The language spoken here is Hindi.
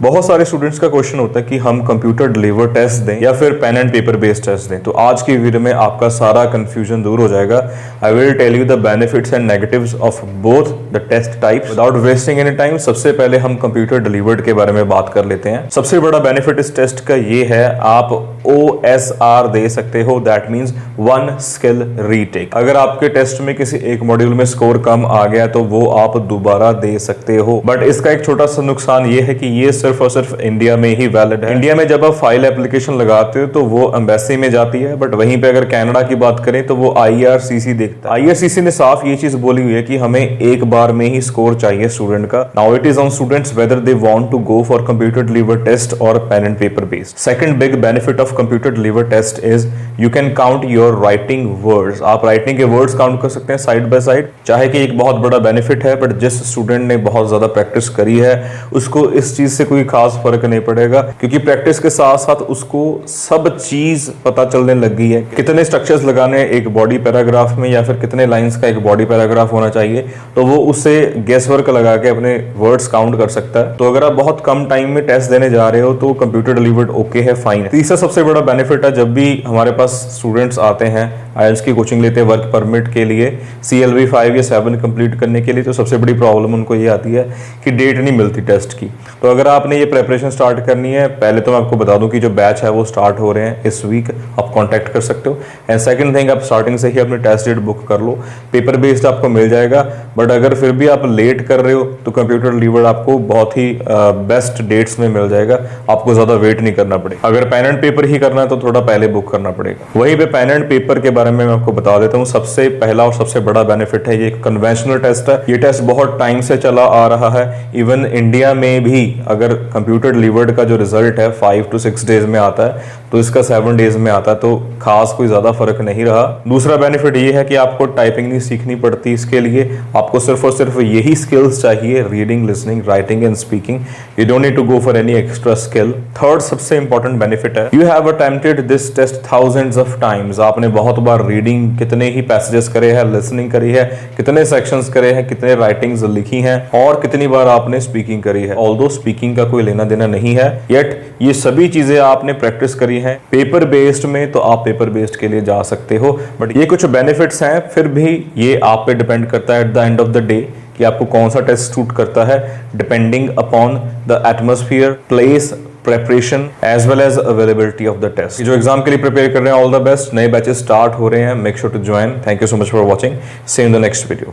बहुत सारे स्टूडेंट्स का क्वेश्चन होता है कि हम कंप्यूटर डिलीवर टेस्ट दें या फिर pen and paper based test दें। तो आज की वीडियो में आपका सारा कंफ्यूजन दूर हो जाएगा। I will tell you the benefits and negatives of both the test types without wasting any time. सबसे पहले हम कंप्यूटर डिलीवर्ड के बारे में बात कर लेते हैं। सबसे बड़ा बेनिफिट इस टेस्ट का ये है, आप OSR दे सकते हो, that means one skill retake. अगर आपके टेस्ट में किसी एक मॉड्यूल में स्कोर कम आ गया तो वो आप दोबारा दे सकते हो। बट इसका एक छोटा सा नुकसान ये है कि ये सिर्फ और सिर्फ इंडिया में ही वैलिड है। इंडिया में जब आप फाइल एप्लीकेशन लगाते हो तो वो एम्बेसी में जाती है, बट वहीं पे अगर कनाडा की बात करें तो वो IRCC देखता है। IRCC ने साफ ये चीज बोली हुई है कि हमें एक बार में ही स्कोर चाहिए स्टूडेंट का। Now it is on students whether they want to go for computer delivered test और pen and paper based. Second big benefit of computer delivered test is you can count your writing words. आप राइटिंग के वर्ड्स काउंट कर सकते हैं साइड बाय साइड। चाहे कि एक बहुत बड़ा बेनिफिट है, बट जिस स्टूडेंट ने बहुत ज्यादा प्रैक्टिस करी है उसको इस चीज से कोई खास फर्क नहीं पड़ेगा, क्योंकि प्रैक्टिस के साथ साथ उसको सब चीज पता चलने लग गई है। कितने स्ट्रक्चर्स लगाने एक बॉडी पैराग्राफ में या फिर कितने लाइंस का एक बॉडी पैराग्राफ होना चाहिए, तो वो उससे गेस वर्क लगा के अपने वर्ड्स काउंट कर सकता है। तो अगर आप बहुत कम टाइम में टेस्ट देने जा रहे हो तो कंप्यूटर डिलीवर्ड ओके है, फाइन है। तीसरा सबसे बड़ा बेनिफिट है, जब भी हमारे पास स्टूडेंट्स आते हैं IELTS की कोचिंग लेते हैं वर्क परमिट के लिए, CLB 5 या 7 कंप्लीट करने के लिए, तो सबसे बड़ी प्रॉब्लम उनको ये आती है कि डेट नहीं मिलती टेस्ट की। तो अगर आपने ये प्रेपरेशन स्टार्ट करनी है, पहले तो मैं आपको बता दूं कि जो बैच है वो स्टार्ट हो रहे हैं इस वीक, आप कांटेक्ट कर सकते हो। एंड सेकंड थिंग, आप स्टार्टिंग से ही अपने टेस्ट डेट बुक कर लो, पेपर बेस्ड आपको मिल जाएगा। बट अगर फिर भी आप लेट कर रहे हो तो कंप्यूटर डिलीवर्ड आपको बहुत ही बेस्ट डेट्स में मिल जाएगा, आपको ज्यादा वेट नहीं करना पड़ेगा। अगर पेन एंड पेपर ही करना है तो थोड़ा पहले बुक करना पड़ेगा। वहीं पे पेन एंड पेपर के बारे में मैं आपको बता देता हूँ। सबसे पहला और सबसे बड़ा बेनिफिट है, ये कन्वेंशनल टेस्ट है। ये टेस्ट बहुत टाइम से चला आ रहा है। इवन इंडिया में भी अगर कंप्यूटर डिलीवर्ड का जो रिजल्ट है 5 to 6 डेज में आता है, तो इसका 7 डेज में आता है, तो खास कोई ज्यादा फर्क नहीं रहा। दूसरा बेनिफिट ये है कि आपको टाइपिंग नहीं सीखनी पड़ती इसके लिए, आपको सिर्फ और सिर्फ यही स्किल्स चाहिए, reading, listening, writing and speaking. You don't need to go for any extra skill. Third सबसे इंपॉर्टेंट बेनिफिट है, you have attempted this test thousands of times. आपने बहुत बार रीडिंग, कितने ही पैसेजेस करे हैं, लिसनिंग करी है, कितने सेक्शंस करे हैं, कितने राइटिंग्स लिखी हैं, और कितनी बार आपने स्पीकिंग करी है। ऑल्दो स्पीकिंग का कोई लेना देना नहीं है, येट ये सभी चीजें आपने प्रैक्टिस करी है पेपर बेस्ड में, तो आप पेपर बेस्ड के लिए जा सकते हो। बट ये कुछ बेनिफिट्स हैं, फिर भी ये आप पे डिपेंड करता है at the end of the day कि आपको कौन सा टेस्ट सूट करता है, depending upon the atmosphere, place, preparation as well as availability of the test. जो एग्जाम के लिए प्रिपेयर कर रहे हैं, ऑल द बेस्ट। नए बैचेस स्टार्ट हो रहे हैं, make sure to join. Thank you so much for watching. See you in the next video.